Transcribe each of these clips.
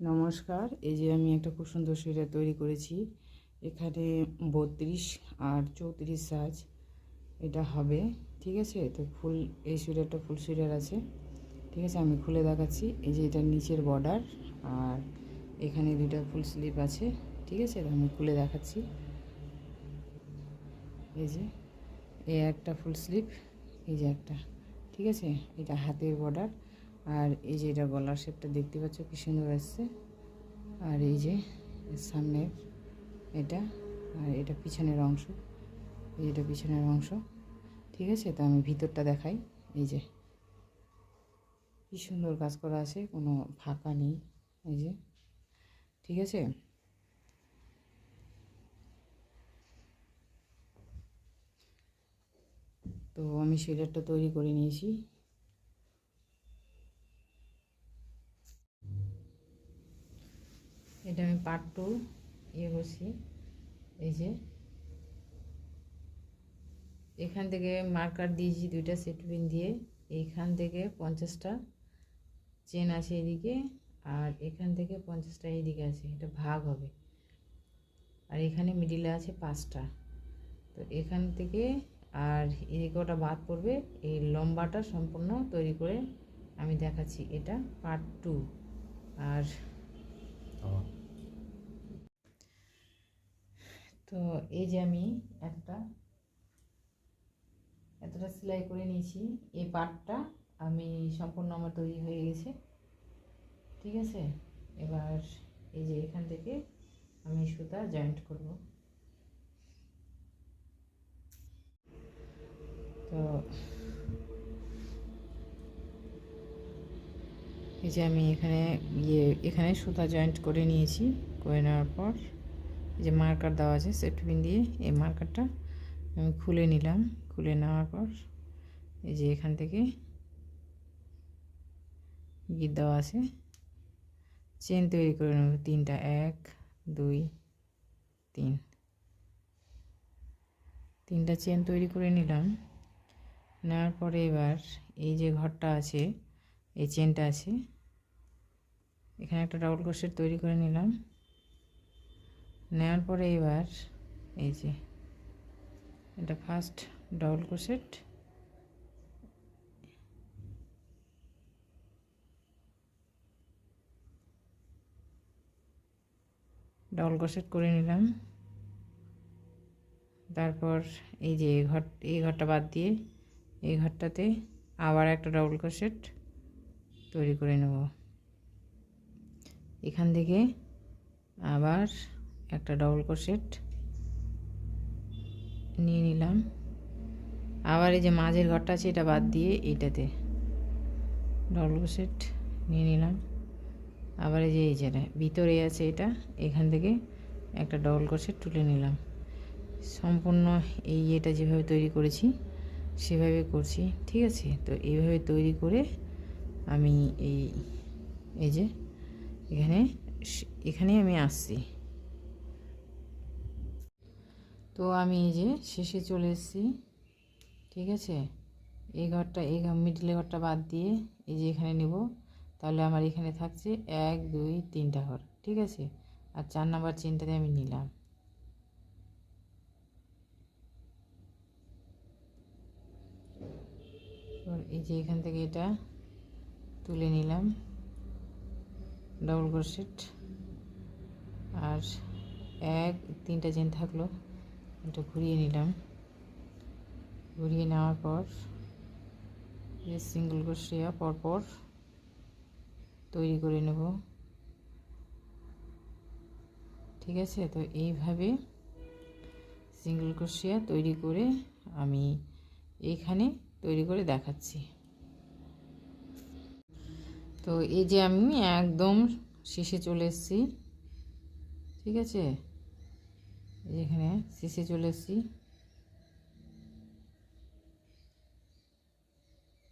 নমস্কার। এই যে আমি একটা খুব সুন্দর সোয়েটার তৈরি করেছি। এখানে 32 আর 34 সাইজ এটা হবে, ঠিক আছে। তো ফুল এই সোয়েটারটা ফুল সোয়েটার আছে, ঠিক আছে। আমি খুলে দেখাচ্ছি। এই যে এটা নিচের বর্ডার আর এখানে দুইটা ফুল স্লিভ আছে, ঠিক আছে। আমি খুলে দেখাচ্ছি। এই যে একটা ফুল স্লিভ, এই যে একটা, ঠিক আছে। এটা হাতের বর্ডার আর এই যে এটা গলার শেপটা দেখতে পাচ্ছ কি সুন্দর আসছে। আর এই যে সামনের এটা, আর এটা পিছনের অংশ, এটা পিছনের অংশ, ঠিক আছে। তো আমি ভিতরটা দেখাই। এই যে কি সুন্দর কাজ করা আছে, কোনো ফাঁকা নেই, এই যে, ঠিক আছে। তো আমি সোয়েটারটা তৈরি করে নিয়েছি। এটা আমি পার্ট 2 করছি। এই যে এখান থেকে মার্কার দিয়েছি দুইটা সেট পিন দিয়ে। এইখান থেকে 50টা চেন আছে এদিকে, আর এখান থেকে 50টা এইদিকে আছে, এটা ভাগ হবে। আর এখানে মিডিলে আছে 5টা। তো এখান থেকে আর এদিকে ওটা বাদ পড়বে। এই লম্বাটা সম্পূর্ণ তৈরি করে আমি দেখাচ্ছি। এটা পার্ট 2। আর তো এই যে আমি এতটা সেলাই করে নিয়েছি। এই পার্টটা আমি সম্পূর্ণ আমার তৈরি হয়ে গেছে, ঠিক আছে। এবার এই যে এখান থেকে আমি সুতা জয়েন্ট করব। তো এই যে আমি এখানে সুতা জয়েন্ট করে নিয়েছি। করে নেওয়ার পর এই যে মার্কার দেওয়া আছে সেট পিন দিয়ে, এই মার্কারটা আমি খুলে নিলাম। খুলে নেওয়ার পর এই যে এখান থেকে গিট দেওয়া আছে, চেন তৈরি করে নেব 3টা, 1 2 3, 3টা চেন তৈরি করে নিলাম। নেওয়ার পরে এবার এই যে ঘরটা আছে, এই চেনটা আছে, এখানে একটা ডাবল ক্রোশেট তৈরি করে নিলাম। নেওয়ার পরে এবার এই যে এটা first double crochet, double crochet করে নিলাম। তারপর এই যে এই ঘরটা বাদ দিয়ে এই ঘরটাতে আবার একটা ডাবল ক্রোশেট তৈরি করে নেব। এখান থেকে আবার একটা ডাবল ক্রোশেট নিয়ে নিলাম। আবার এই যে মাঝের ঘরটা আছে এটা বাদ দিয়ে এইটাতে ডাবল ক্রোশেট নিয়ে নিলাম। আবার এই যে ভিতরে আছে এটা, এখান থেকে একটা ডাবল ক্রোশেট তুলে নিলাম। সম্পূর্ণ এটা যেভাবে তৈরি করেছি সেভাবে করছি, ঠিক আছে। তো এইভাবে তৈরি করে আমি এই যে এখানে আমি আসছি। তো আমি এই যে শেষে চলে এসেছি, ঠিক আছে। এই মিডলে ঘরটা বাদ দিয়ে এই যে এখানে নেব, তাহলে আমার এখানে থাকছে 1 2 3টা ঘর, ঠিক আছে। আর 4 নাম্বার চেনটাতে আমি নিলাম। এই যে এখান থেকে এটা তুলে নিলাম ডাবল ক্রোশেট, আর 3টা চেন থাকলো, এটা ঘুরিয়ে নিলাম। ঘুরিয়ে নেওয়ার পর এই সিঙ্গেল ক্রোশিয়া পরপর তৈরি করে নেব, ঠিক আছে। তো এইভাবে সিঙ্গেল ক্রোশিয়া তৈরি করে আমি এইখানে তৈরি করে দেখাচ্ছি। তো এই যে আমি একদম শেষে চলে এসেছি, ঠিক আছে। এখানে শেষে চলে এসেছি,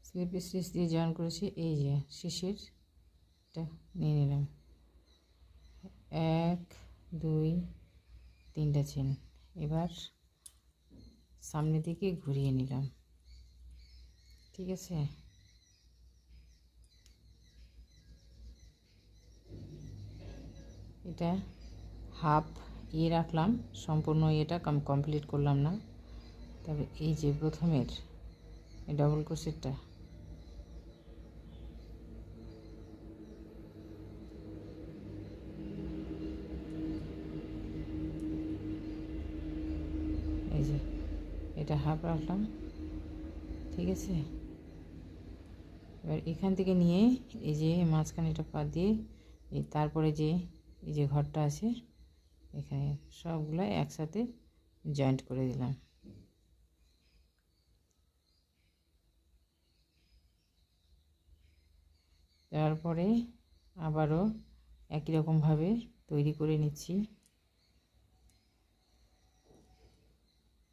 স্লিপ স্টিচ দিয়ে জয়েন করেছি। এই যে শেষেরটা নিয়ে নিলাম, 1 2 3টা চেন। এবার সামনের দিকে ঘুরিয়ে নিলাম, ঠিক আছে। এটা হাফ রাখলাম, সম্পূর্ণ এটা কমপ্লিট করলাম না। তবে এই যে প্রথমের এই ডবল ক্রোশেটটা এই যে এটা হাফ রাখলাম, ঠিক আছে। এবার এখান থেকে নিয়ে এই যে মাঝখানে এটা পা দিয়ে তারপরে যে এই যে ঘরটা আছে এখানে সবগুলো একসাথে জয়েন্ট করে দিলাম। তারপরে আবারও একই রকমভাবে তৈরি করে নিচ্ছি।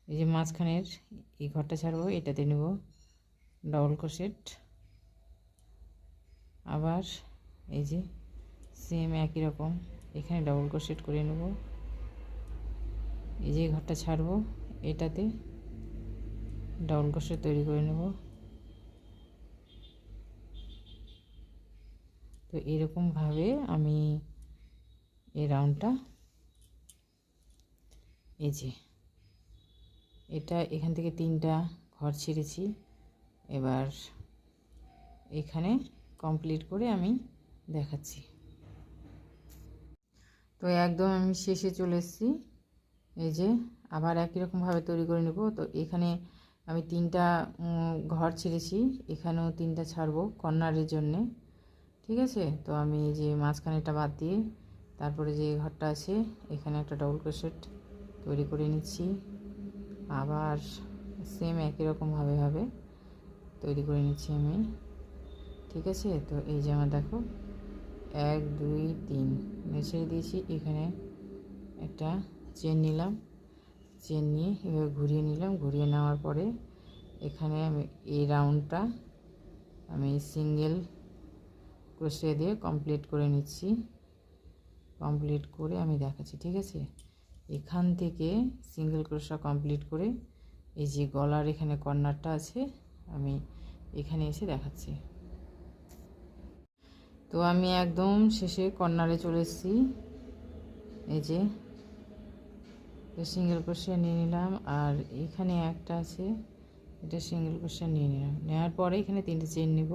এই যে মাঝখানের এই ঘরটা ছাড়বো, এটাতে নেব ডবল ক্রোশেট। আবার এই যে সেম একই রকম এখানে ডবল ক্রোশেট করে নেব। এই যে ঘরটা ছাড়বো, এটাতে ডবল ক্রোশেট তৈরি করে নেব। তো এরকমভাবে আমি এই রাউন্ডটা, এই যে এটা এখান থেকে 3টা ঘর ছেড়েছি, এবার এখানে কমপ্লিট করে আমি দেখাচ্ছি। তো একদম আমি শেষে চলে এসেছি। এই যে আবার একই রকমভাবে তৈরি করে নেব। তো এখানে আমি 3টা ঘর ছেড়েছি, এখানেও 3টা ছাড়বো কর্নারের জন্যে, ঠিক আছে। তো আমি এই যে মাঝখানেটা বাদ দিয়ে তারপরে যে ঘরটা আছে এখানে একটা ডবল ক্রোশেট তৈরি করে নিচ্ছি। আবার সেম একই রকমভাবে তৈরি করে নিচ্ছি আমি, ঠিক আছে। তো এই যে আমার দেখো 1 2 3 ছেড়ে দিয়েছি, এখানে একটা চেন নিলাম, চেন নিয়ে এভাবে ঘুরিয়ে নিলাম। ঘুরিয়ে নেওয়ার পরে এখানে আমি এই রাউন্ডটা আমি সিঙ্গেল ক্রোশে দিয়ে কমপ্লিট করে নিচ্ছি। কমপ্লিট করে আমি দেখাচ্ছি, ঠিক আছে। এখান থেকে সিঙ্গেল ক্রোশা কমপ্লিট করে এই যে গলার এখানে কর্নারটা আছে আমি এখানে এসে দেখাচ্ছি। তো আমি একদম শেষে কর্নারে চলে এসেছি। এই যে সিঙ্গেল ক্রোশা নিয়ে নিলাম, আর এখানে একটা আছে এটা সিঙ্গেল ক্রোশা নিয়ে নিলাম। নেওয়ার পরে এখানে 3টে চেন নেব,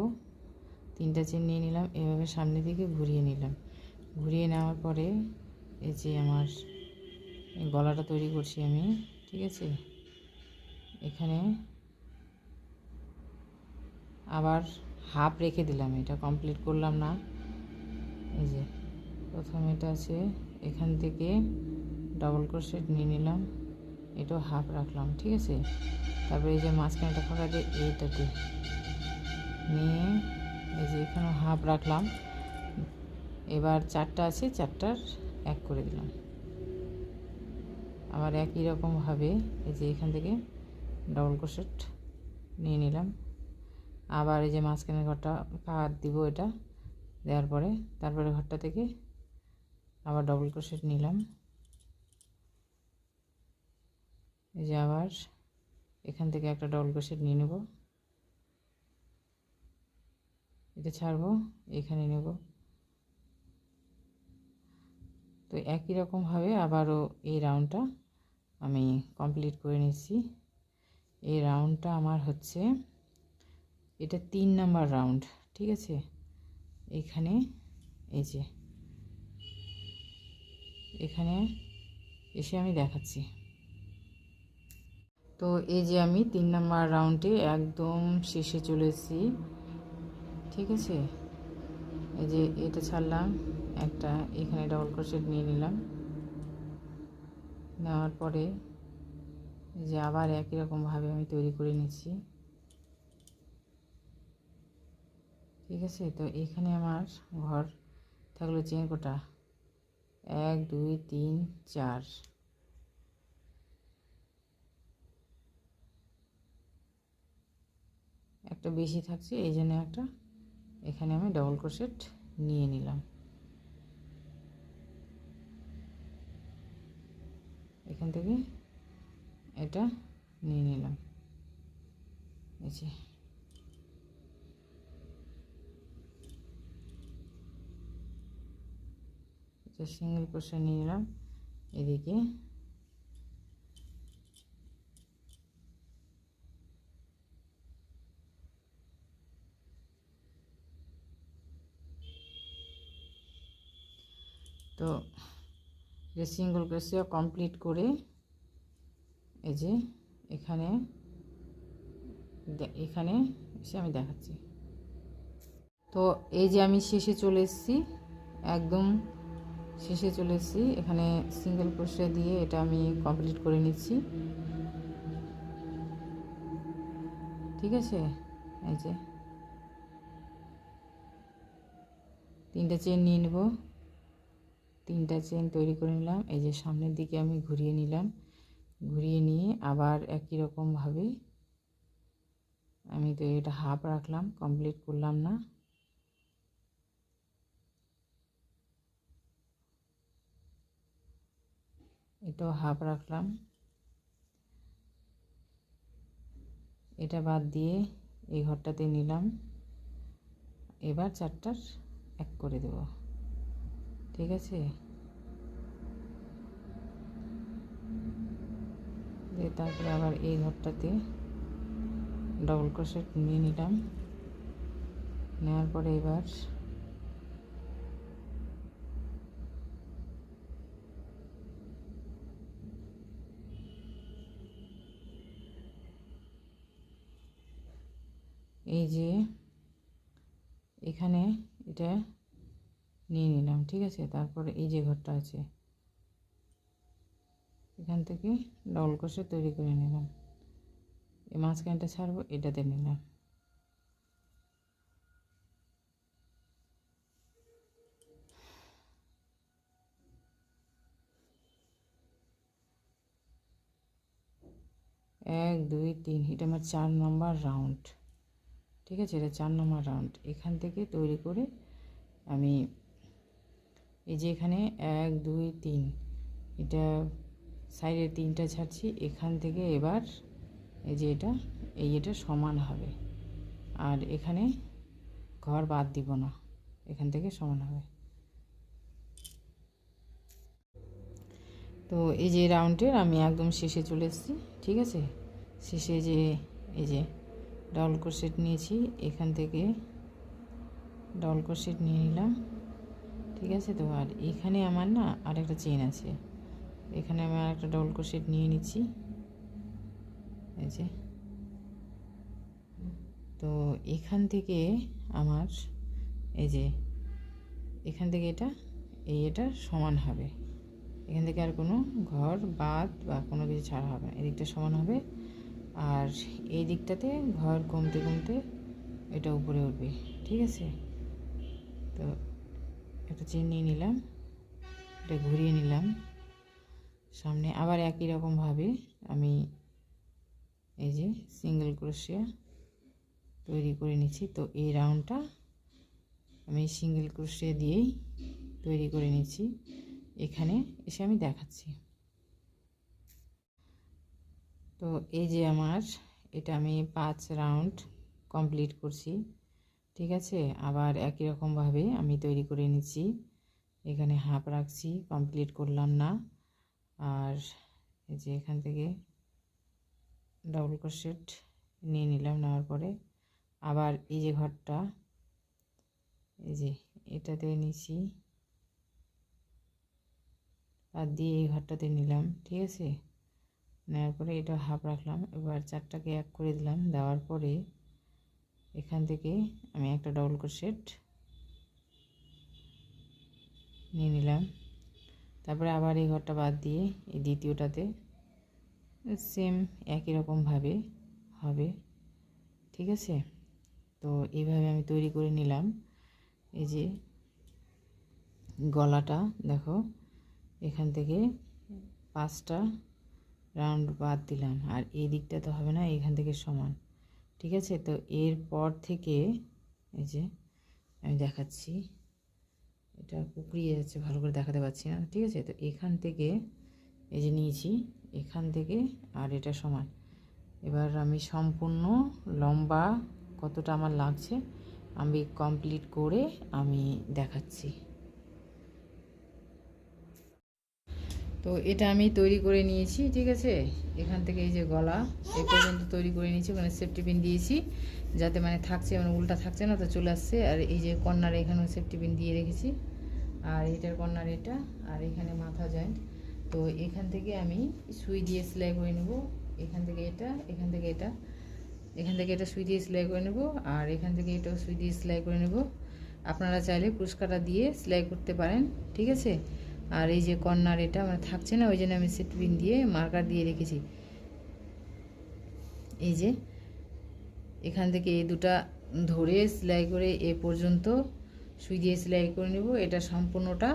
3টা চেন নিয়ে নিলাম। এভাবে সামনের দিকে ঘুরিয়ে নিলাম। ঘুরিয়ে নেওয়ার পরে এই যে আমার গলাটা তৈরি করছি আমি, ঠিক আছে। এখানে আবার হাফ রেখে দিলাম, এটা কমপ্লিট করলাম না। এই যে প্রথম এটা আছে, এখান থেকে ডবল ক্রোশেট নিয়ে নিলাম, এটাও হাফ রাখলাম, ঠিক আছে। তারপরে এই যে মাঝখানেটা ফাঁকা দিয়ে এইটাতে নিয়ে এই যে এখানেও হাফ রাখলাম। এবার 4টা আছে, 4টার 1 করে দিলাম। আবার একই রকমভাবে এই যে এখান থেকে ডবল ক্রোশেট নিয়ে নিলাম। আবার এই যে মাঝখানের ঘরটা কাট দিব, এটা দেওয়ার পরে তারপরে ঘরটা থেকে আবার ডবল ক্রোশেট নিলাম। এই যে আবার এখান থেকে একটা ডবল ক্রোশেট নিয়ে নেব, এটা ছাড়বো, এখানে নেব। তো একই রকমভাবে আবারও এই রাউন্ডটা আমি কমপ্লিট করে নিচ্ছি। এই রাউন্ডটা আমার হচ্ছে এটা 3 নাম্বার রাউন্ড, ঠিক আছে। এখানে এই যে এখানে এসে আমি দেখাচ্ছি। তো এই যে আমি 3 নাম্বার রাউন্ডে একদম শেষে চলে এসেছি, ঠিক আছে। এই যে এটা ছাড়লাম, একটা এখানে ডবল ক্রোশেট নিয়ে নিলাম। নেওয়ার পরে এই যে আবার একই রকমভাবে আমি তৈরি করে নিচ্ছি, ঠিক আছে। তো এখানে আমার ঘর থাকলো চেন কোটা 1 2 3 4, একটা বেশি থাকছে এই জন্য একটা এখানে আমি ডবল ক্রোশেট নিয়ে নিলাম। এখান থেকে এটা নিয়ে নিলাম, এই যে এটা সিঙ্গেল ক্রোশে নিয়ে নিলাম এদিকে। তো যে সিঙ্গেল ক্রোশে কমপ্লিট করে এই যে এখানে এসে আমি দেখাচ্ছি। তো এই যে আমি শেষে চলে এসেছি, একদম শেষে চলে এসেছি। এখানে সিঙ্গেল ক্রোশে দিয়ে এটা আমি কমপ্লিট করে নিচ্ছি, ঠিক আছে। এই যে 3টা চেন নিয়ে নেব, 3টা চেন তৈরি করে নিলাম। এই যে সামনের দিকে আমি ঘুরিয়ে নিলাম, ঘুরিয়ে নিয়ে আবার একই রকমভাবে আমি তো এটা হাফ রাখলাম, কমপ্লিট করলাম না। এটাও হাফ রাখলাম। এটা বাদ দিয়ে এই ঘরটাতে নিলাম। এবার 4টার 1 করে দেব, ঠিক আছে। তারপরে আবার এই ঘরটাতে ডবল ক্রোশেট নিয়ে নিলাম। নেওয়ার পরে এবার এই যে এখানে এটা নিয়ে নিলাম, ঠিক আছে। তারপরে এই যে ঘরটা আছে এখান থেকে ডবল ক্রোশেট তৈরি করে নিলাম। এই মাঝখানটা ছাড়বো, এটাতে নিলাম। এক, দুই, তিন, এটা আমার 4 নম্বর রাউন্ড, ঠিক আছে। এটা 4 নম্বর রাউন্ড। এখান থেকে তৈরি করে আমি এই যে এখানে 1, 2, 3, এটা সাইডে 3টা ছাড়ছি। এখান থেকে এবার এই যে এটা সমান হবে, আর এখানে ঘর বাদ দিব না, এখান থেকে সমান হবে। তো এই যে রাউন্ডের আমি একদম শেষে চলে এসেছি, ঠিক আছে। শেষে যে এই যে ডবল ক্রোশেট নিয়েছি, এখান থেকে ডবল ক্রোশেট নিয়ে নিলাম, ঠিক আছে। তো আর এখানে আমার না আরেকটা চেন আছে, এখানে আমি আরেকটা ডবল ক্রোশেট নিয়ে নিচ্ছি, এই যে। তো এখান থেকে আমার এই যে এখান থেকে এটা সমান হবে, এখান থেকে আর কোনো ঘর বাদ বা কোনো কিছু ছাড়া হবে না, এদিকটা সমান হবে। আর এই দিকটাতে ঘর কমতে কমতে এটা উপরে উঠবে, ঠিক আছে। তো একটা চেন নিয়ে নিলাম, এটা ঘুরিয়ে নিলাম সামনে। আবার একই রকমভাবে আমি এই যে সিঙ্গেল ক্রোশে তৈরি করে নিচ্ছি। তো এই রাউন্ডটা আমি সিঙ্গেল ক্রোশে দিয়েই তৈরি করে নিচ্ছি, এখানে এসে আমি দেখাচ্ছি। তো এই যে আমার এটা আমি 5 রাউন্ড কমপ্লিট করছি, ঠিক আছে। আবার একই রকমভাবে আমি তৈরি করে নিচ্ছি, এখানে হাফ রাখছি, কমপ্লিট করলাম না। আর এই যে এখান থেকে ডবল ক্রোশেট নিয়ে নিলাম, নেওয়ার পরে আবার এই যে ঘরটা এই যে এটাতে নিছি, আর দিয়ে এই ঘরটাতে নিলাম, ঠিক আছে। নেওয়ার পরে এটা হাফ রাখলাম। এবার 4টাকে 1 করে দিলাম, দেওয়ার পরে এখান থেকে আমি একটা ডবল ক্রোশেট নিয়ে নিলাম। তারপরে আবার এই ঘরটা বাদ দিয়ে এই দ্বিতীয়টাতে সেম একই রকমভাবে হবে, ঠিক আছে। তো এইভাবে আমি তৈরি করে নিলাম। এই যে গলাটা দেখো, এখান থেকে 5টা রাউন্ড বাদ দিলাম, আর এই দিকটা তো হবে না, এখান থেকে সমান, ঠিক আছে। তো এরপর থেকে এই যে আমি দেখাচ্ছি, এটা কুকড়িয়ে যাচ্ছে, ভালো করে দেখাতে পারছি না, ঠিক আছে। তো এখান থেকে এই যে নিয়েছি, এখান থেকে আর এটা সমান। এবার আমি সম্পূর্ণ লম্বা কতটা আমার লাগছে আমি কমপ্লিট করে আমি দেখাচ্ছি। তো এটা আমি তৈরি করে নিয়েছি, ঠিক আছে। এখান থেকে এই যে গলা এই পর্যন্ত তৈরি করে নিয়েছি, ওখানে সেফটি পিন দিয়েছি যাতে মানে থাকছে, মানে উল্টা থাকছে না, তো চলে আসছে। আর এই যে কর্নারে এখানেও সেফটি পিন দিয়ে রেখেছি, আর এটার কর্নার এটা, আর এখানে মাথা জয়েন্ট। তো এখান থেকে আমি সুই দিয়ে সেলাই করে নেব, এখান থেকে এটা, এখান থেকে এটা, এখান থেকে এটা সুই দিয়ে সেলাই করে নেব, আর এখান থেকে এটাও সুই দিয়ে সেলাই করে নেব। আপনারা চাইলে ক্রুশ কাটা দিয়ে সেলাই করতে পারেন, ঠিক আছে। আর এই যে কর্নার এটা মানে থাকছে না, ওই জন্য আমি সেট পিন দিয়ে মার্কার দিয়ে রেখেছি। এই যে এখান থেকে এই দুটা ধরে সেলাই করে এ পর্যন্ত সুই দিয়ে সেলাই করে নেব। এটা সম্পূর্ণটা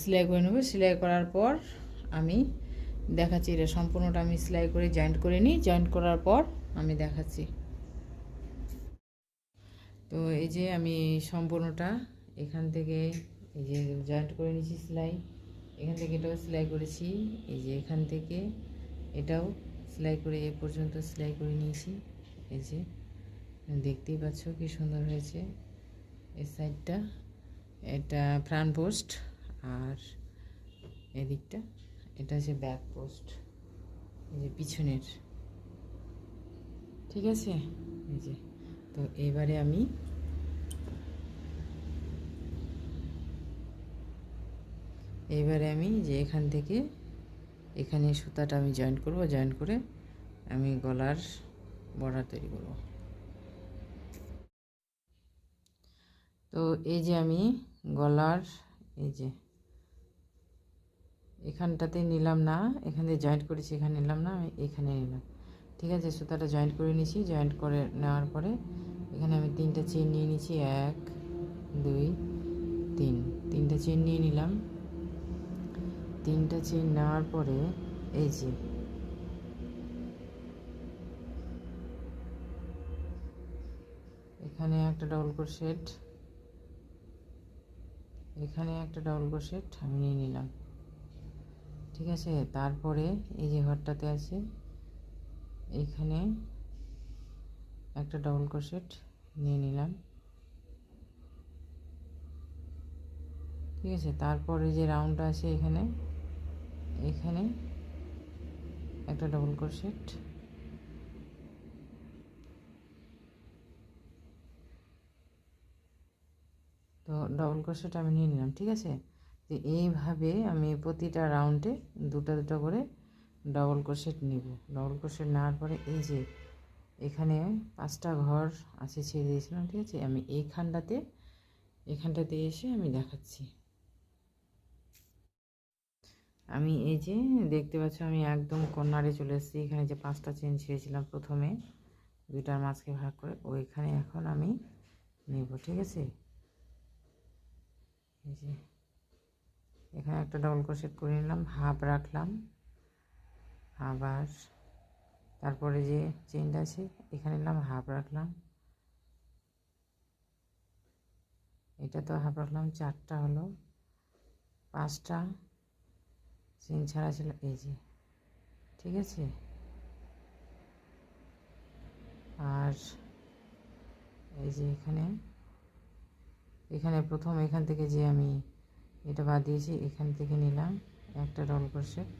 সেলাই করে নেব। সেলাই করার পর আমি দেখাচ্ছি, এটা সম্পূর্ণটা আমি সেলাই করে জয়েন্ট করে নিই। জয়েন্ট করার পর আমি দেখাচ্ছি। তো এই যে আমি সম্পূর্ণটা এখান থেকে এই যে জয়েন্ট করে নিয়েছি সেলাই, এখান থেকে এটাও সেলাই করেছি, এই যে এখান থেকে এটাও সেলাই করে এ পর্যন্ত সেলাই করে নিয়েছি। এই যে দেখতেই পাচ্ছ কি সুন্দর হয়েছে এই সাইডটা। এটা ফ্রন্ট পোস্ট, আর এদিকটা এটা হচ্ছে ব্যাক পোস্ট, এই যে পিছনের, ঠিক আছে। এই যে তো এবারে আমি যে এখান থেকে এখানে সুতাটা আমি জয়েন্ট করব, জয়েন্ট করে আমি গলার বর্ডার তৈরি করব। তো এই যে আমি গলার এই যে এখানটাতে নিলাম না, এখানে জয়েন্ট করেছি, এখানে নিলাম না, আমি এখানে নিলাম, ঠিক আছে। সুতাটা জয়েন্ট করে নিয়েছি। জয়েন্ট করে নেওয়ার পরে এখানে আমি 3টা চেন নিয়ে নিয়েছি, 1 2 3, 3টা চেন নিয়ে নিলাম। 3টা চেন নেওয়ার পরে এই যে এখানে একটা ডাবল ক্রোশেট, এখানে একটা ডাবল ক্রোশেট আমি নিয়ে নিলাম, ঠিক আছে। তারপরে এই যে ঘরটাতে আছে এইখানে একটা ডাবল ক্রোশেট নিয়ে নিলাম, ঠিক আছে। তারপরে যে রাউন্ডটা আছে এখানে, এখানে একটা ডাবল ক্রোশেট, তো ডাবল ক্রোশেট আমি নিয়ে নিলাম, ঠিক আছে। তো এইভাবে আমি প্রতিটা রাউন্ডে দুটো দুটো করে ডাবল ক্রোশেট নিব। ডাবল ক্রোশেট নেওয়ার পরে এই যে এখানে 5টা ঘর আছে ছেড়ে দিয়েছিলাম, ঠিক আছে। আমি এখানটাতে এসে আমি দেখাচ্ছি। আমি এই যে দেখতে পাচ্ছ আমি একদম কর্নারে চলে এসেছি। এখানে যে 5টা চেন ছেড়েছিলাম প্রথমে, দুইটার মাঝকে ভাগ করে ওইখানে এখন আমি নেব, ঠিক আছে। এই যে এখানে একটা ডাবল ক্রোশেট করে নিলাম, হাফ রাখলাম, আবার তারপরে যে চেনটা আছে এখানে নিলাম, হাফ রাখলাম, এটা তো হাফ রাখলাম, 4টা হলো, 5টা চেন ছাড়া ছিল, এই যে, ঠিক আছে। আর এই যে এখানে প্রথম এখান থেকে যে আমি এটা বাদ দিয়েছি, এখান থেকে নিলাম একটা ডাবল ক্রোশেট,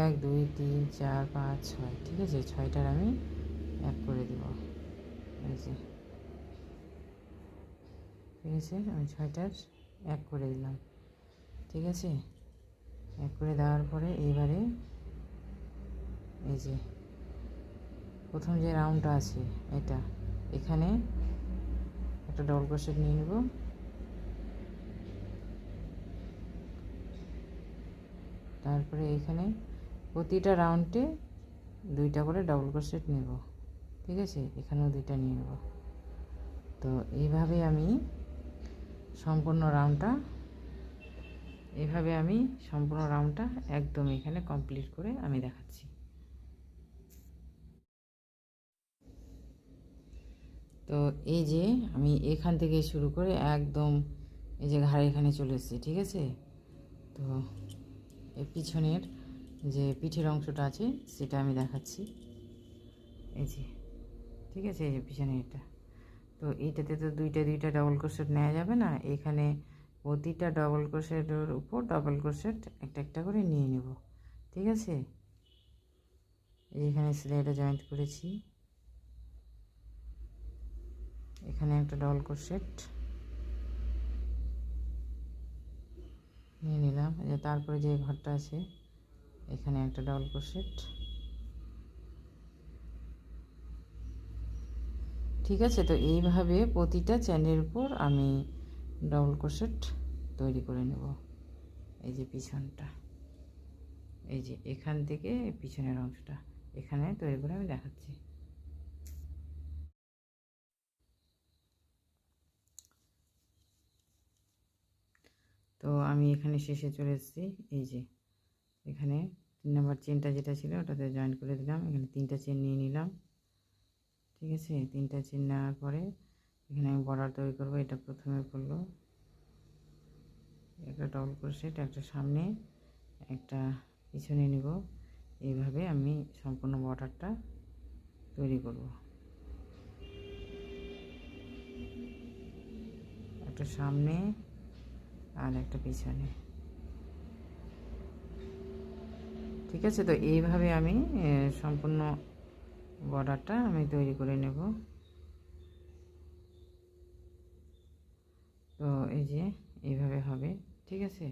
1 2 3 4 5 6, ঠিক আছে। 6টার আমি এক করে দেব, এই যে, ঠিক আছে। আমি 6টার এক করে দিলাম, ঠিক আছে। এক করে দেওয়ার পরে এইবারে এই যে প্রথম যে রাউন্ডটা আছে এটা, এখানে একটা ডাবল ক্রোশেট নিয়ে নেব, তারপরে এখানে প্রতিটা রাউন্ডে 2টা করে ডাবল ক্রোশেট নেব, ঠিক আছে। এখানেও 2টা নিয়ে নেব। তো এইভাবে আমি সম্পূর্ণ রাউন্ডটা একদম এখানে কমপ্লিট করে আমি দেখাচ্ছি। তো এই যে আমি এখান থেকে শুরু করে একদম এই যে ঘাড়ে এখানে চলে এসেছি, ঠিক আছে। তো এই পিছনের যে পিঠের অংশটা আছে সেটা আমি দেখাচ্ছি, এই যে, ঠিক আছে। এই যে পিছনে এটা, তো এইটাতে তো দুইটা ডাবল ক্রোশেট নেওয়া যাবে না, এখানে প্রতিটা ডবল ক্রোশেটের উপর ডবল ক্রোশেট একটা একটা করে নিয়ে নেব, ঠিক আছে। এখানে সেলাইটা জয়েন্ট করেছি, এখানে একটা ডবল ক্রোশেট নিয়ে নিলাম। তারপরে যে ঘরটা আছে এখানে একটা ডবল ক্রোশেট, ঠিক আছে। তো এইভাবে প্রতিটা চেনের উপর আমি ডবল ক্রোশেট তৈরি করে নেব। এই যে পিছনটা, এই যে এখান থেকে পিছনের অংশটা এখানে তৈরি করে আমি দেখাচ্ছি। তো আমি এখানে শেষে চলে এসেছি। এই যে এখানে 3 নম্বর চেনটা যেটা ছিল ওটাতে জয়েন করে দিলাম। এখানে 3টা চেন নিয়ে নিলাম, ঠিক আছে। 3টা চেন নেওয়ার পরে এখানে আমি বর্ডার তৈরি করব। এটা প্রথমে পড়লো একটা ডবল ক্রোশেট, একটা সামনে একটা পিছনে নিব। এইভাবে আমি সম্পূর্ণ বর্ডারটা তৈরি করব। একটা সামনে আর একটা পিছনে, ঠিক আছে। তো এইভাবে আমি সম্পূর্ণ বর্ডারটা আমি তৈরি করে নেব। তো এই যে এইভাবে হবে, ঠিক আছে।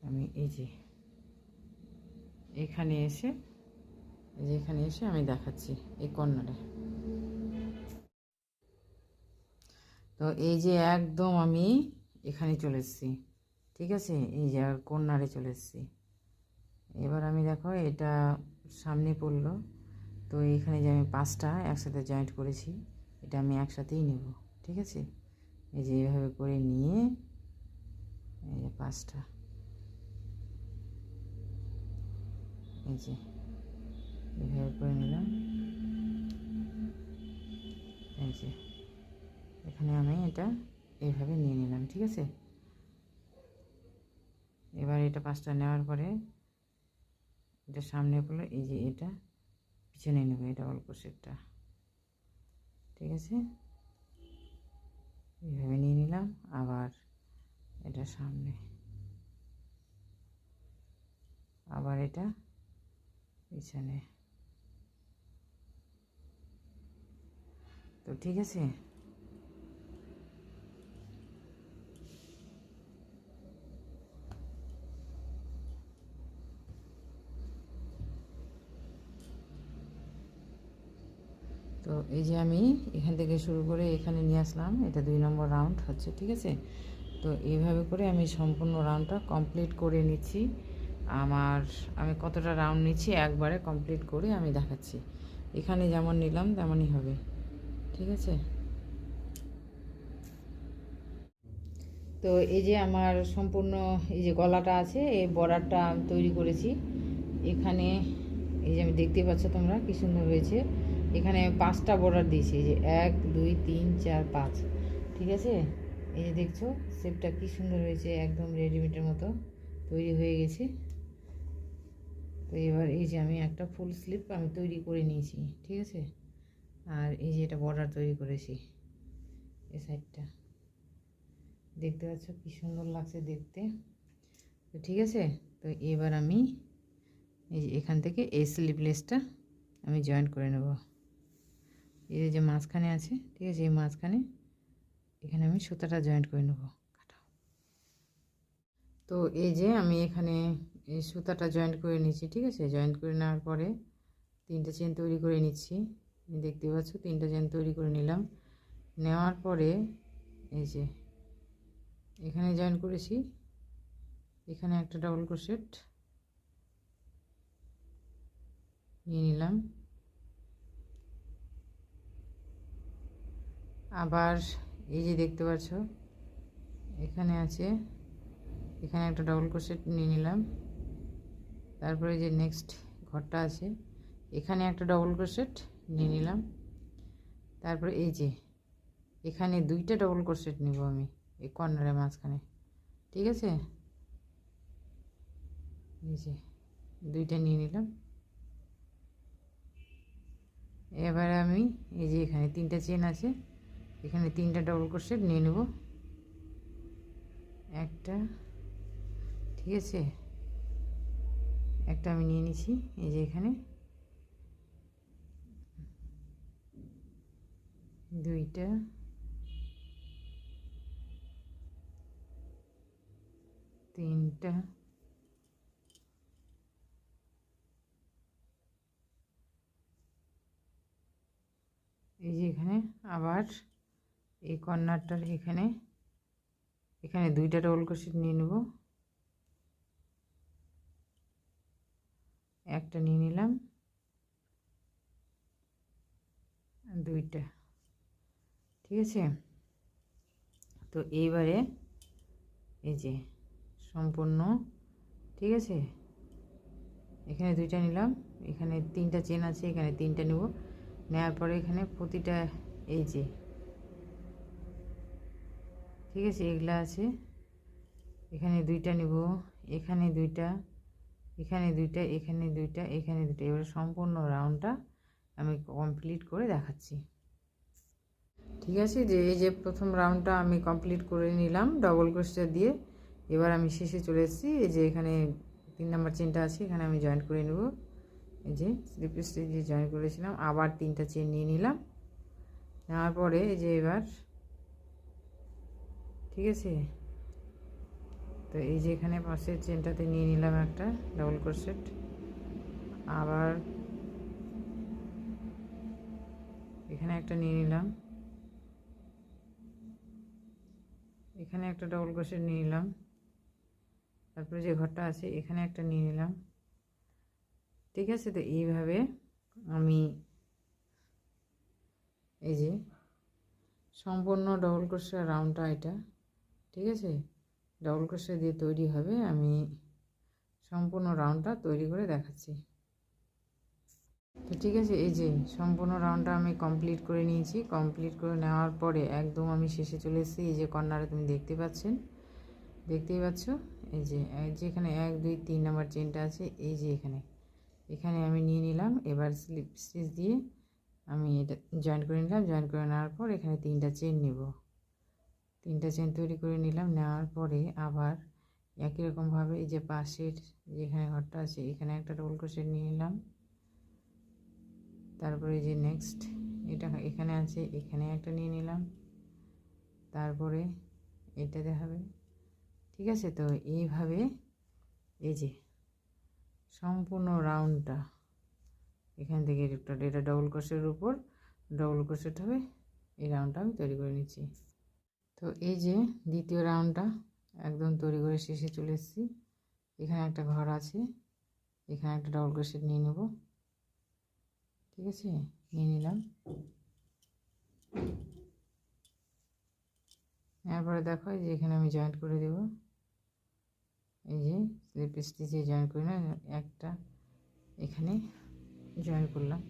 আমি এই যে এখানে এসে আমি দেখাচ্ছি এই কর্নারে। তো এই যে একদম আমি এখানে চলে এসেছি, ঠিক আছে। এই যে আর কর্নারে চলে এসেছি। এবার আমি দেখো এটা সামনে পড়লো, তো এইখানে যে আমি 5টা একসাথে জয়েন্ট করেছি এটা আমি একসাথেই নেব, ঠিক আছে। এই যে এইভাবে করে নিয়ে এই যে 5টা, এই যে এইভাবে করে নিলাম। এই যে এখানে আমি এটা এইভাবে নিয়ে নিলাম, ঠিক আছে। এবার এটা 5টা নেওয়ার পরে এটা সামনে পড়লো, এই যে এটা পিছনে নেব, এটা ডবল ক্রোশেটটা, ঠিক আছে। এইভাবে নিয়ে নিলাম। আবার এটা সামনে, আবার এটা পিছনে, তো ঠিক আছে। তো এই যে আমি এখান থেকে শুরু করে এখানে নিয়ে আসলাম, এটা 2 নম্বর রাউন্ড হচ্ছে, ঠিক আছে। তো এইভাবে করে আমি সম্পূর্ণ রাউন্ডটা কমপ্লিট করে নিচ্ছি। আমি কতটা রাউন্ড নিচ্ছি একবারে কমপ্লিট করে আমি দেখাচ্ছি। এখানে যেমন নিলাম তেমনই হবে, ঠিক আছে। তো এই যে আমার সম্পূর্ণ এই যে গলাটা আছে, এই বর্ডারটা তৈরি করেছি। এখানে এই যে আমি দেখতে পাচ্ছ তোমরা কি সুন্দর হয়েছে। এখানে 5টা বর্ডার দিয়েছি, এই যে 1 2 3 4 5, ঠিক আছে। এই যে দেখছো শেপটা কি সুন্দর হয়েছে, একদম রেডিমেডের মতো তৈরি হয়ে গেছে। তো এবার এই যে আমি একটা ফুল স্লিভ আমি তৈরি করে নিয়েছি, ঠিক আছে। আর এই যে এটা বর্ডার তৈরি করেছি এই সাইডটা, দেখতে পাচ্ছ কি সুন্দর লাগছে দেখতে। তো ঠিক আছে। তো এবার আমি এই যে এখান থেকে এই স্লিভলেসটা আমি জয়েন করে নেব। এই যে মাঝখানে আছে, ঠিক আছে, এই মাঝখানে এখানে আমি সুতাটা জয়েন্ট করে নেব। তো এই যে আমি এখানে এই সুতাটা জয়েন্ট করে নিচ্ছি, ঠিক আছে। জয়েন্ট করে নেওয়ার পরে 3টে চেন তৈরি করে নিচ্ছি, দেখতে পাচ্ছ 3টে চেন তৈরি করে নিলাম। নেওয়ার পরে এই যে এখানে জয়েন করেছি, এখানে একটা ডবল ক্রোশেট নিয়ে নিলাম। আবার এই যে দেখতে পাচ্ছ এখানে আছে, এখানে একটা ডবল ক্রোশেট নিয়ে নিলাম। তারপরে যে নেক্সট ঘরটা আছে এখানে একটা ডবল ক্রোশেট নিয়ে নিলাম। তারপরে এই যে এখানে 2টা ডবল ক্রোশেট নিব আমি এই কর্নারের মাঝখানে, ঠিক আছে। এই যে 2টা নিয়ে নিলাম। এবারে আমি এই যে এখানে 3টে চেন আছে, এখানে 3টা ডবল ক্রোশেট নিয়ে নেব একটা, ঠিক আছে, একটা আমি নিয়ে নিছি। এই যে এখানে দুইটা, তিনটা, এই যে এখানে আবার এই কর্নারটার এখানে দুইটা ডবল ক্রোশেট নিয়ে নেব। একটা নিয়ে নিলাম, দুইটা, ঠিক আছে। তো এইবারে এই যে সম্পূর্ণ, ঠিক আছে, এখানে দুইটা নিলাম, এখানে তিনটা চেন আছে, এখানে তিনটা নেব। নেওয়ার পরে এখানে প্রতিটা এই যে, ঠিক আছে, এগুলা আছে, এখানে দুইটা নেব, এখানে দুইটা, এখানে দুইটা, এখানে দুইটা, এখানে দুইটা। এবারে সম্পূর্ণ রাউন্ডটা আমি কমপ্লিট করে দেখাচ্ছি, ঠিক আছে। যে এই যে প্রথম রাউন্ডটা আমি কমপ্লিট করে নিলাম ডবল ক্রোশেট দিয়ে। এবার আমি শেষে চলে এসেছি। এই যে এখানে 3 নাম্বার চেনটা আছে, এখানে আমি জয়েন করে নেব। এই যে স্লিপ স্টিচ দিয়ে জয়েন করেছিলাম, আবার 3টা চেন নিয়ে নিলাম। নেওয়ার পরে এই যে এবার, ঠিক আছে, তো এই যে এখানে পাশের চেনটাতে নিয়ে নিলাম একটা ডবল ক্রোশেট, আবার এখানে একটা নিয়ে নিলাম, এখানে একটা ডবল ক্রোশেট নিয়ে নিলাম, তারপরে যে ঘরটা আছে এখানে একটা নিয়ে নিলাম, ঠিক আছে। তো এইভাবে আমি এই যে সম্পূর্ণ ডবল ক্রোশেট রাউন্ডটা এটা, ঠিক আছে, ডবল ক্রোশেট দিয়ে তৈরি হবে। আমি সম্পূর্ণ রাউন্ডটা তৈরি করে দেখাচ্ছি। তো ঠিক আছে, এই যে সম্পূর্ণ রাউন্ডটা আমি কমপ্লিট করে নিয়েছি। কমপ্লিট করে নেওয়ার পরে একদম আমি শেষে চলে এসেছি। এই যে কর্নারে তুমি দেখতেই পাচ্ছ, এই যে এখানে 1 2 3 নাম্বার চেনটা আছে, এই যে এখানে আমি নিয়ে নিলাম। এবার স্লিপ স্টিচ দিয়ে আমি এটা জয়েন করে নিলাম। জয়েন করে নেওয়ার পর এখানে 3টা চেন নেব, 3টা চেন তৈরি করে নিলাম। নেওয়ার পরে আবার একই রকমভাবে এই যে পাশের যেখানে ঘরটা আছে এখানে একটা ডবল ক্রোশেট নিয়ে নিলাম। তারপরে যে নেক্সট এটা এখানে আছে, এখানে একটা নিয়ে নিলাম, তারপরে এটাতে হবে, ঠিক আছে। তো এইভাবে এই যে সম্পূর্ণ রাউন্ডটা এখান থেকে এটা ডবল ক্রোশেটের উপর ডবল ক্রোশেট হবে, এই রাউন্ডটা আমি তৈরি করে নিচ্ছি। তো এই যে দ্বিতীয় রাউন্ডটা একদম তৈরি করে শেষে চলে এসেছি। এখানে একটা ঘর আছে, এখানে একটা ডবল ক্রোশেট নিয়ে নেব, ঠিক আছে, নিয়ে নিলাম। এরপরে দেখো যে এখানে আমি জয়েন্ট করে দেব, এই যে স্লিপ স্টিচে জয়েন করে না একটা এখানে জয়েন করলাম,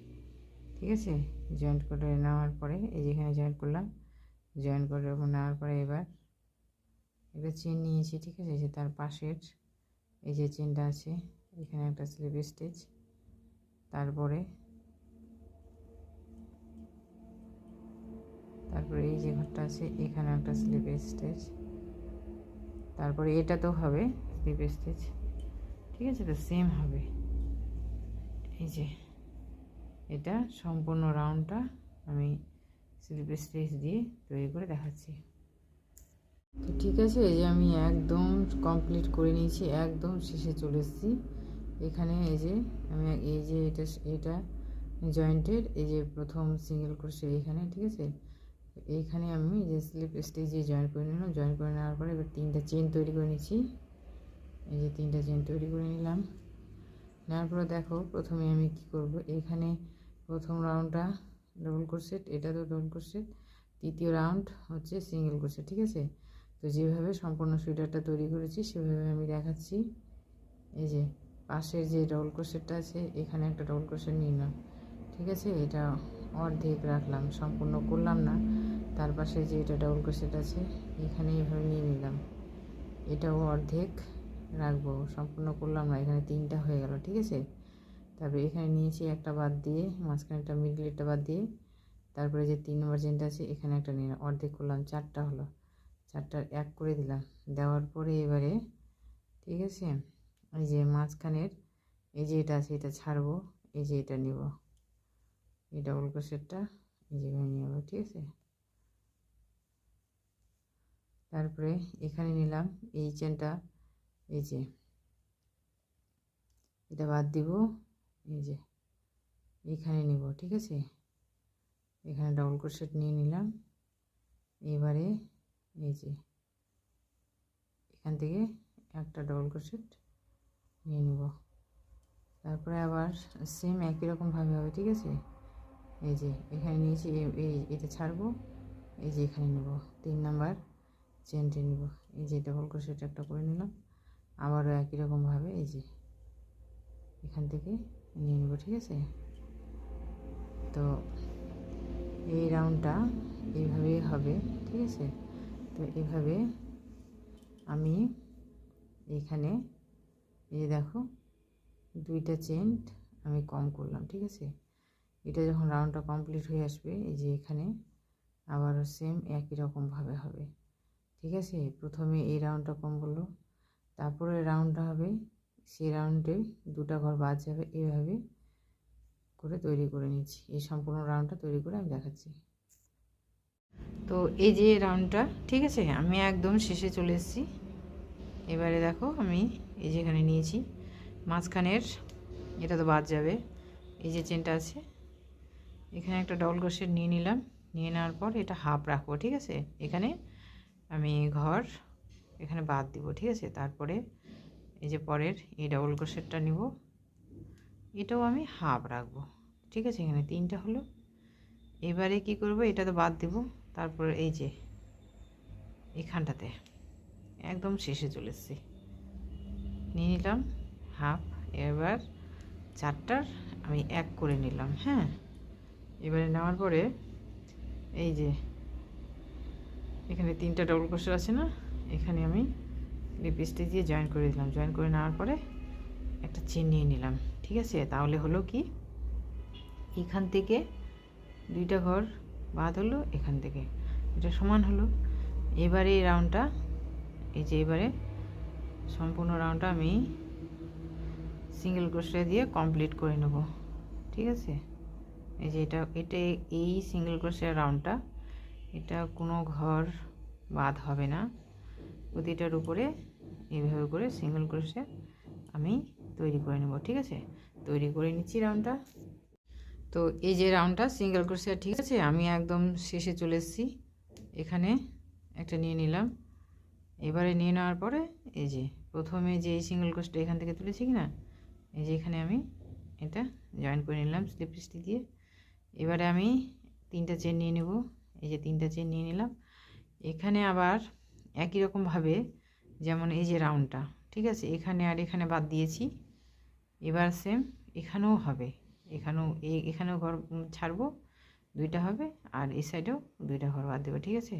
ঠিক আছে। জয়েন্ট করে নেওয়ার পরে এই যে এখানে জয়েন করলাম, জয়েন করে নেওয়ার পরে এবার একটা চেন নিয়েছি, ঠিক আছে। যে তার পাশের এই যে চেনটা আছে এখানে একটা স্লিপ স্টিচ, তারপরে এই যে ঘরটা আছে এখানে একটা স্লিপ স্টিচ, তারপরে এটা তো হবে স্লিপ স্টিচ, ঠিক আছে। তো সেম হবে, এই যে এটা সম্পূর্ণ রাউন্ডটা আমি স্লিপ স্টিচ দিয়ে তৈরি করে দেখাচ্ছি। তো ঠিক আছে, এই যে আমি একদম কমপ্লিট করে নিয়েছি, একদম শেষে চলে এসেছি। এখানে এই যে আমি এই যে এটা জয়েন্টের এই যে প্রথম সিঙ্গেল ক্রোশেট এখানে, ঠিক আছে। এইখানে আমি যে স্লিপ স্টিচ দিয়ে জয়েন করে নিলাম। জয়েন করে নেওয়ার পরে এবার 3টা চেন তৈরি করে নিচ্ছি। এই যে 3টা চেন তৈরি করে নিলাম। নেওয়ার পরে দেখো প্রথমে আমি কি করব, এখানে প্রথম রাউন্ডটা ডবল ক্রোশেট, এটা তো ডবল ক্রোশেট, তৃতীয় রাউন্ড হচ্ছে সিঙ্গেল ক্রোশেট, ঠিক আছে। তো যেভাবে সম্পূর্ণ সোয়েটারটা তৈরি করেছি সেভাবে আমি দেখাচ্ছি। এই যে পাশের যে ডবল ক্রোশেটটা আছে এখানে একটা ডবল ক্রোশেট নিলাম, ঠিক আছে। এটা অর্ধেক রাখলাম, সম্পূর্ণ করলাম না। তার পাশে যে এটা ডবল ক্রোশেট আছে এখানে এভাবে নিয়ে নিলাম, এটাও অর্ধেক রাখবো, সম্পূর্ণ করলাম না। এখানে 3টা হয়ে গেল, ঠিক আছে। তারপরে এখানে নিয়েছি একটা বাদ দিয়ে, মাঝখানেটা মিডলেরটা বাদ দিয়ে, তারপরে যে 3 নম্বর চেনটা আছে এখানে একটা নিলাম, অর্ধেক করলাম, 4টা হলো। চারটার এক করে দিলাম। দেওয়ার পরে এবারে ঠিক আছে, এই যে মাঝখানের এই যে এটা আছে এটা ছাড়বো, এই যে এটা নিব, এই ডাবল ক্রোশেটটা এই যে নিয়ে নেবো। ঠিক আছে, তারপরে এখানে নিলাম এই চেনটা, এই যে এটা বাদ দিব, এই যে এখানে নিব। ঠিক আছে, এখানে ডাবল ক্রোশেট নিয়ে নিলাম। এবারে এই যে এখান থেকে একটা ডাবল ক্রোশেট নিয়ে নেব। তারপরে আবার সেম একই রকমভাবে হবে। ঠিক আছে, এই যে এখানে নিয়েছি, এটা ছাড়বো, এই যে এখানে নেব 3 নাম্বার চেনটে নিব। এই যে ডাবল ক্রোশেট একটা করে নিলাম, আবারও একই রকমভাবে এই যে এখান থেকে নিয়ে নেব। ঠিক আছে, তো এই রাউন্ডটা এইভাবেই হবে। ঠিক আছে, তো এইভাবে আমি এখানে এই যে দেখো 2টা চেন আমি কম করলাম। ঠিক আছে, এটা যখন রাউন্ডটা কমপ্লিট হয়ে আসবে, এই যে এখানে আবারও সেম একই রকমভাবে হবে। ঠিক আছে, প্রথমে এই রাউন্ডটা কম করলো, তারপরে রাউন্ডটা হবে, সেই রাউন্ডে 2টা ঘর বাদ যাবে। এইভাবে করে তৈরি করে নিচ্ছি। এই সম্পূর্ণ রাউন্ডটা তৈরি করে আমি দেখাচ্ছি। তো এই যে রাউন্ডটা, ঠিক আছে, আমি একদম শেষে চলে এসেছি। এবারে দেখো আমি এই যে এখানে নিয়েছি মাঝখানের, এটা তো বাদ যাবে, এই যে চেনটা আছে এখানে একটা ডবল ক্রোশেট নিয়ে নিলাম। নিয়ে নেওয়ার পর এটা হাফ রাখবো। ঠিক আছে, এখানে আমি ঘর এখানে বাদ দিব। ঠিক আছে, তারপরে এই যে পরের এই ডবল ক্রোশেটটা নিব, এটাও আমি হাফ রাখবো। ঠিক আছে, এখানে 3টা হলো। এবারে কি করব, এটা তো বাদ দিব, তারপরে এই যে এখানটাতে একদম শেষে চলে এসেছি, নিয়ে নিলাম হাফ। এবার 4টার আমি 1 করে নিলাম। হ্যাঁ, এবারে নেওয়ার পরে এই যে এখানে 3টা ডবল ক্রোশেট আছে না, এখানে আমি লিপ স্টিচ দিয়ে জয়েন করে দিলাম। জয়েন করে নেওয়ার পরে একটা চেন নিয়ে নিলাম। ঠিক আছে, তাহলে হলো কি, এখান থেকে 2টা ঘর বাদ হলো, এখান থেকে এটা সমান হলো। এবারে এই রাউন্ডটা, এই যে এবারে সম্পূর্ণ রাউন্ডটা আমি সিঙ্গেল ক্রোশেট দিয়ে কমপ্লিট করে নেব। ঠিক আছে, এই যে এটা এই সিঙ্গেল ক্রোশেট রাউন্ডটা, এটা কোনো ঘর বাদ হবে না, প্রতিটার উপরে এইভাবে করে সিঙ্গেল ক্রোশেট আমি তৈরি করে নেব। ঠিক আছে, তৈরি করে নিচ্ছি রাউন্ডটা। তো এই যে রাউন্ডটা সিঙ্গেল ক্রোশেট, ঠিক আছে, আমি একদম শেষে চলে এসেছি। এখানে একটা নিয়ে নিলাম। এবারে নিয়ে নেওয়ার পরে এই যে প্রথমে যে এই সিঙ্গেল ক্রোশেট এখান থেকে তুলেছি কি না, এই যে এখানে আমি এটা জয়েন করে নিলাম স্লিপ স্টিচ দিয়ে। এবারে আমি 3টা চেন নিয়ে নেব। এই যে 3টা চেন নিয়ে নিলাম। এখানে আবার একই রকমভাবে যেমন এই যে রাউন্ডটা, ঠিক আছে, এখানে আর এখানে বাদ দিয়েছি, এবার সেম এখানেও হবে, এখানেও ঘর ছাড়বো, 2টা হবে, আর এই সাইডেও 2টা ঘর বাদ দেবো। ঠিক আছে,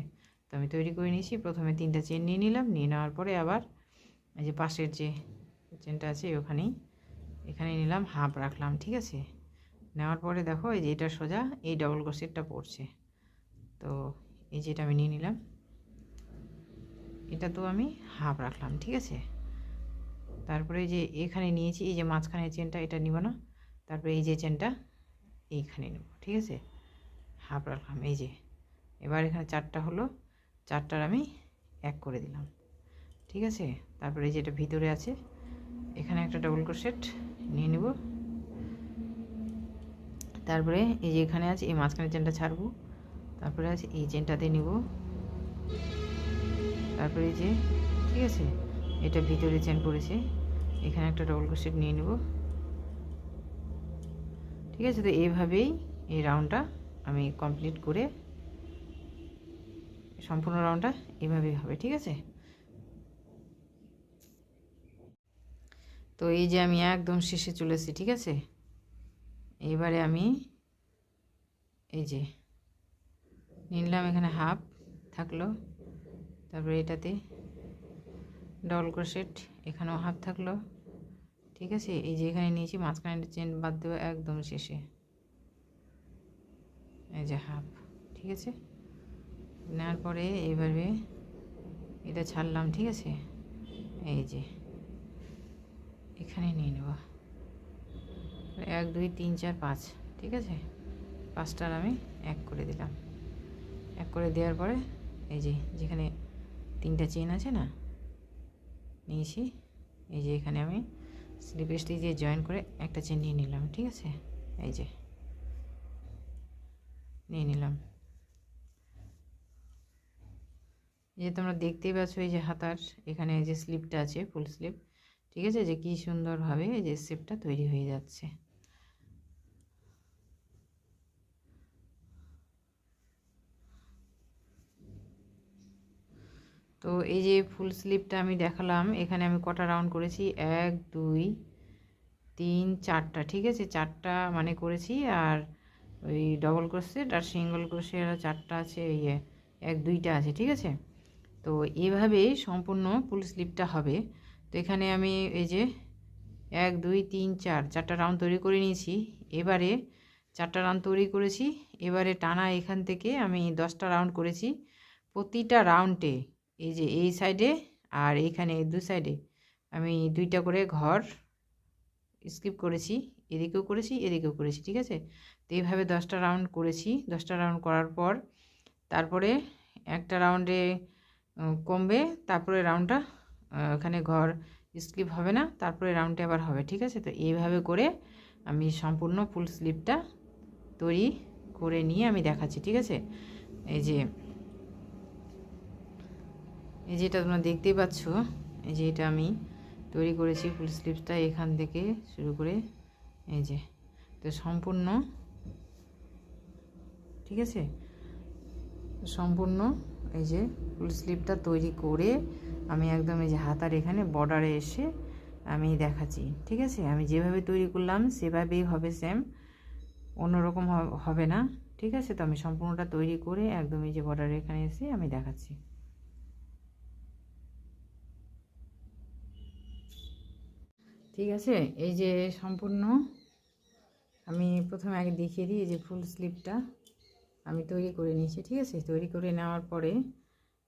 তো আমি তৈরি করে নিয়েছি। প্রথমে 3টা চেন নিয়ে নিলাম, নিয়ে নেওয়ার পরে আবার এই যে পাশের যে চেনটা আছে এখানে নিলাম, হাফ রাখলাম। ঠিক আছে, নেওয়ার পরে দেখো এই যে এটা সোজা এই ডবল ক্রোশেটটা পড়ছে, তো এই যেটা আমি নিয়ে নিলাম, এটা তো আমি হাফ রাখলাম। ঠিক আছে, তারপরে যে এখানে নিয়েছি এই যে মাঝখানে চেনটা, এটা নিব না, তারপরে এই যে চেনটা এইখানে নেব। ঠিক আছে, হাফ রাখলাম। এই যে এবার এখানে 4টা হলো, 4টার আমি 1 করে দিলাম। ঠিক আছে, তারপরে এই যেটা ভিতরে আছে এখানে একটা ডবল ক্রোশেট নিয়ে নেব। তারপরে এই যে এখানে আছে এই মাঝখানে চেনটা ছাড়বো, তারপরে আছে এই চেনটাতে নিব, তারপরে এই যে ঠিক আছে এটা ভিতরে চেন পড়েছে, এখানে একটা ডবল ক্রোশেট নিয়ে নেব। ঠিক আছে, তো এইভাবেই এই রাউন্ডটা আমি কমপ্লিট করে, সম্পূর্ণ রাউন্ডটা এইভাবেই হবে। ঠিক আছে, তো এই যে আমি একদম শেষে চলে এসেছি। ঠিক আছে, এবারে আমি এই যে নিলাম, এখানে হাফ থাকলো, তারপরে এটাতে ডবল ক্রোশেট, এখানেও হাফ থাকলো। ঠিক আছে, এই যে এখানে নিয়েছি মাঝখানে চেন বাদ দেবো একদম শেষে, এই যে হাফ। ঠিক আছে, নেওয়ার পরে এইভাবে এটা ছাড়লাম, ঠিক আছে। এই যে এখানে নিয়ে নেব 1 2 3 4 5, ঠিক আছে। 5টার আমি 1 করে দিলাম। 1 করে দেওয়ার পরে এই যে যেখানে 3টা চেন আছে না, নিয়েছি। এই যে এখানে আমি স্লিপ স্টিচ দিয়ে জয়েন করে একটা চেন নিয়ে নিলাম, ঠিক আছে। এই যে নিয়ে নিলাম। এই যে তোমরা দেখতেই পাচ্ছ, এই যে হাতার এখানে এই যে স্লিপটা আছে, ফুল স্লিপ, ঠিক আছে, যে কি সুন্দরভাবে এই যে শেপটা তৈরি হয়ে যাচ্ছে। তো এই যে ফুল স্লিপটা আমি দেখালাম, এখানে আমি কটা রাউন্ড করেছি, 1 2 3 4টা, ঠিক আছে। 4টা মানে করেছি, আর ওই ডবল ক্রোশেট আর সিঙ্গল ক্রোশেট আর 4টা আছে, এই 1 2টা আছে, ঠিক আছে। তো এইভাবে সম্পূর্ণ ফুল স্লিপটা হবে। তো এখানে আমি এই যে 1 2 3 4 4টা রাউন্ড তৈরি করে নিয়েছি। এবারে 4টা রাউন্ড তৈরি করেছি, এবারে টানা এখান থেকে আমি 10টা রাউন্ড করেছি। প্রতিটা রাউন্ডে এই যে এই সাইডে আর এইখানে দু সাইডে আমি 2টা করে ঘর স্কিপ করেছি, এদিকেও করেছি এদিকেও করেছি, ঠিক আছে। তো এইভাবে 10টা রাউন্ড করেছি। 10টা রাউন্ড করার পর তারপরে একটা রাউন্ডে কমবে, তারপরে রাউন্ডটা এখানে ঘর স্কিপ হবে না, তারপরে রাউন্ডটা আবার হবে, ঠিক আছে। তো এইভাবে করে আমি সম্পূর্ণ ফুল স্লিপটা তৈরি করে নিয়ে আমি দেখাচ্ছি, ঠিক আছে। এই যে যেটা তোমরা দেখতেই পাচ্ছ, এই যে এটা আমি তৈরি করেছি ফুল স্লিভসটা এখান থেকে শুরু করে এই যে। তো সম্পূর্ণ, ঠিক আছে, সম্পূর্ণ এই যে ফুল স্লিভটা তৈরি করে আমি একদম এই যে হাতার এখানে বর্ডারে এসে আমি দেখাচ্ছি, ঠিক আছে। আমি যেভাবে তৈরি করলাম সেভাবেই হবে, সেম, অন্যরকম হবে না, ঠিক আছে। তো আমি সম্পূর্ণটা তৈরি করে একদম এই যে বর্ডারে এখানে এসে আমি দেখাচ্ছি। ঠিক আছে, এই যে সম্পূর্ণ আমি প্রথমে আগে দেখিয়ে দিই, এই যে ফুল স্লিভটা আমি তৈরি করে নিয়েছি, ঠিক আছে। তৈরি করে নেওয়ার পরে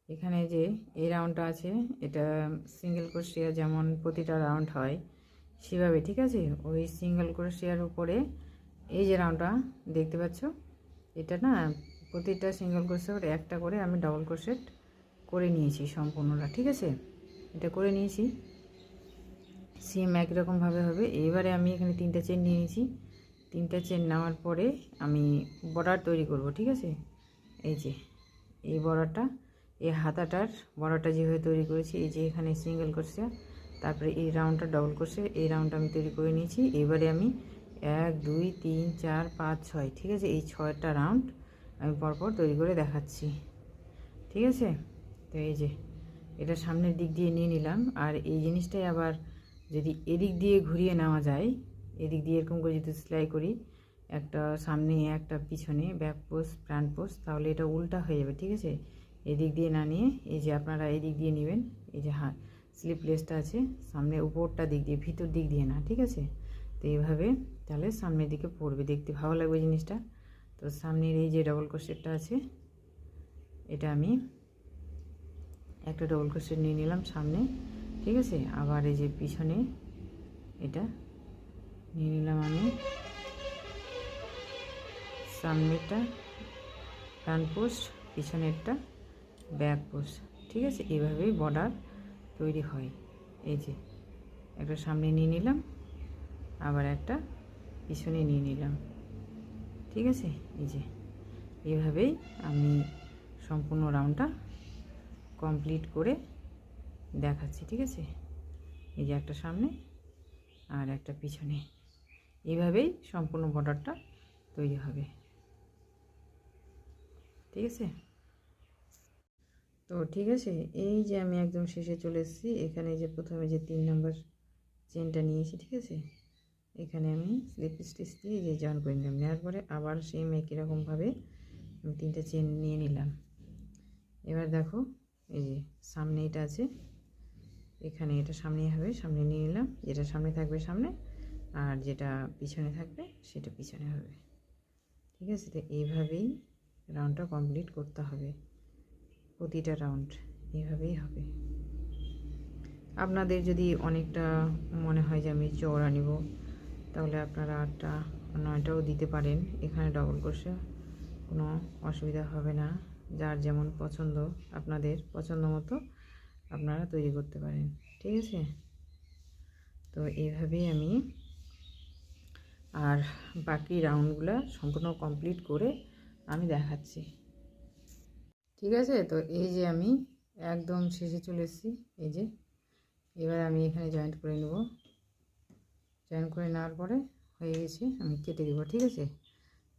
এখানে যে এই রাউন্ডটা আছে, এটা সিঙ্গেল ক্রোশেট যেমন প্রতিটা রাউন্ড হয় সেভাবে, ঠিক আছে। ওই সিঙ্গেল ক্রোশেটের উপরে এই যে রাউন্ডটা দেখতে পাচ্ছ, এটা না প্রতিটা সিঙ্গেল ক্রোশেট একটা করে আমি ডবল ক্রোশেট করে নিয়েছি সম্পূর্ণটা, ঠিক আছে। এটা করে নিয়েছি, সেম একই রকমভাবে হবে। এবারে আমি এখানে 3টা চেন নিয়ে নিয়েছি। 3টা চেন নেওয়ার পরে আমি বর্ডার তৈরি করব, ঠিক আছে। এই যে এই বর্ডারটা, এই হাতাটার বর্ডারটা যেভাবে তৈরি করেছি, এই যে এখানে সিঙ্গেল ক্রোশেট, তারপরে এই রাউন্ডটা ডবল ক্রোশেট, এই রাউন্ডটা আমি তৈরি করে নিয়েছি। এবারে আমি 1 2 3 4 5 6, ঠিক আছে, এই 6টা রাউন্ড আমি পরপর তৈরি করে দেখাচ্ছি, ঠিক আছে। তো এই যে এটা সামনের দিক দিয়ে নিয়ে নিলাম, আর এই জিনিসটাই আবার যদি এদিক দিয়ে ঘুরিয়ে নেওয়া যায়, এদিক দিয়ে এরকম করে যদি সেলাই করি, একটা সামনে একটা পিছনে, ব্যাক পোস্ট ফ্রন্ট পোস্ট, তাহলে এটা উল্টা হয়ে যাবে, ঠিক আছে। এদিক দিয়ে না নিয়ে এই যে আপনারা এদিক দিয়ে নেবেন, এই যে স্লিপলেসটা আছে সামনে উপরটা দিক দিয়ে, ভিতর দিক দিয়ে না, ঠিক আছে। তো এইভাবে তাহলে সামনের দিকে পড়বে, দেখতে ভালো লাগবে জিনিসটা। তো সামনের এই যে ডবল ক্রোশেটটা আছে, এটা আমি একটা ডবল ক্রোশেট নিয়ে নিলাম সামনে, ঠিক আছে। আবার এই যে পিছনে এটা নিয়ে নিলাম আমি, সামনেরটা ফ্রন্ট পোস্ট, পিছনেরটা ব্যাক পোস্ট, ঠিক আছে। এইভাবেই বর্ডার তৈরি হয়। এই যে একটা সামনে নিয়ে নিলাম, আবার একটা পিছনে নিয়ে নিলাম, ঠিক আছে। এই যে এইভাবেই আমি সম্পূর্ণ রাউন্ডটা কমপ্লিট করে দেখাচ্ছি, ঠিক আছে। এই যে একটা সামনে আর একটা পিছনে, এইভাবেই সম্পূর্ণ বর্ডারটা তৈরি হবে, ঠিক আছে। তো ঠিক আছে, এই যে আমি একদম শেষে চলে এসেছি। এখানে যে প্রথমে যে 3 নম্বর চেনটা নিয়েছি, ঠিক আছে, এখানে আমি স্লিপ স্টিচ দিয়ে যে জয়েন করে নিলাম। নেওয়ার পরে আবার সেম একই রকমভাবে আমি 3টা চেন নিয়ে নিলাম। এবার দেখো এই যে সামনে এটা আছে, এখানে এটা সামনেই হবে, সামনে নিয়ে নিলাম। যেটা সামনে থাকবে সামনে, আর যেটা পিছনে থাকবে সেটা পিছনে হবে, ঠিক আছে। তো এইভাবেই রাউন্ডটা কমপ্লিট করতে হবে প্রতিটা রাউন্ড। এভাবেই হবে। আপনাদের যদি অনেকটা মনে হয় যে আমি চওড়া নিব, তাহলে আপনারা 8টা 9টাও দিতে পারেন। এখানে ডবল ক্রোশে কোনো অসুবিধা হবে না। যার যেমন পছন্দ, আপনাদের পছন্দ মতো আপনারা তৈরি করতে পারেন, ঠিক আছে। তো এইভাবেই আমি আর বাকি রাউন্ডগুলো সম্পূর্ণ কমপ্লিট করে আমি দেখাচ্ছি, ঠিক আছে। তো এই যে আমি একদম শেষে চলে এসেছি। এই যে এবার আমি এখানে জয়েন্ট করে নেব। জয়েন করে নেওয়ার পরে হয়ে গেছে, আমি কেটে দেবো, ঠিক আছে।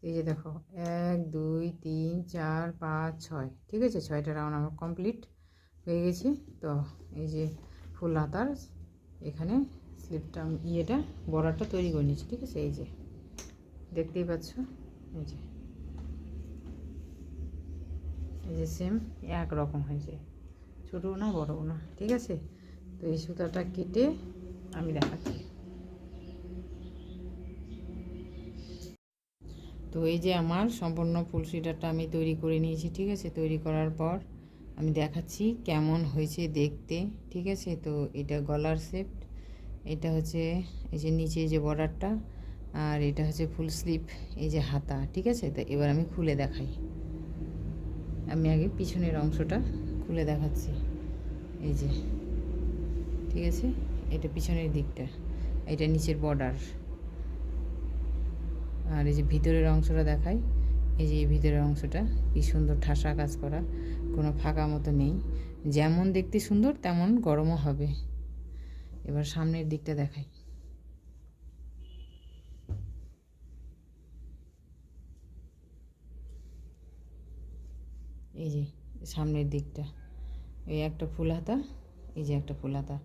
এই যে দেখো 1 2 3 4 5 6, ঠিক আছে। 6টা রাউন্ড আমার কমপ্লিট হয়ে গেছে। তো এই যে ফুল হাতার এখানে স্লিপটা ইয়েটা বর্ডারটা তৈরি করে নিচ্ছি, ঠিক আছে। এই যে দেখতেই পাচ্ছ, এই যে সেম এক রকম হয়েছে, ছোটো না বড়ও না, ঠিক আছে। তো এই সুতাটা কেটে আমি দেখাচ্ছি। তো এই যে আমার সম্পূর্ণ ফুল সুইটারটা আমি তৈরি করে নিয়েছি, ঠিক আছে। তৈরি করার পর আমি দেখাচ্ছি কেমন হয়েছে দেখতে, ঠিক আছে। তো এটা গলার শেপ, এটা হচ্ছে এই যে নিচে যে বর্ডারটা, আর এটা হচ্ছে ফুল স্লিভ, এই যে হাতা, ঠিক আছে। তো এবার আমি খুলে দেখাই। আমি আগে পিছনের অংশটা খুলে দেখাচ্ছি। এই যে, ঠিক আছে, এটা পিছনের দিকটা, এটা নিচের বর্ডার। আর এই যে ভিতরের অংশটা দেখাই। এই যে ভিতরের অংশটা কি সুন্দর ঠাসা কাজ করা, কোনো ফাঁকা মতো নেই। যেমন দেখতে সুন্দর তেমন গরমও হবে। এবার সামনের দিকটা দেখাই। এই যে সামনের দিকটা, এই একটা ফুল হাতা, এই যে একটা ফুল হাতা,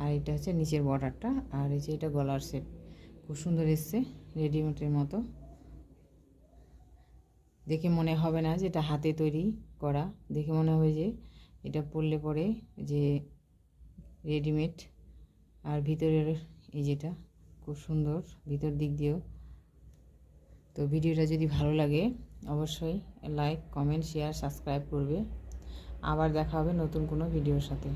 আর এটা হচ্ছে নিচের বর্ডারটা, আর এই যে এটা গলার শেপ খুব সুন্দর এসছে, রেডিমেডের মতো। দেখে মনে হবে না যে এটা হাতে তৈরি করা, দেখে মনে হবে যে এটা পরলে পরে যে রেডিমেড। আর ভিতরের এই যেটা খুব সুন্দর ভিতর দিক দিয়েও। তো ভিডিওটা যদি ভালো লাগে অবশ্যই লাইক, কমেন্ট, শেয়ার, সাবস্ক্রাইব করবে। আবার দেখা হবে নতুন কোনো ভিডিওর সাথে।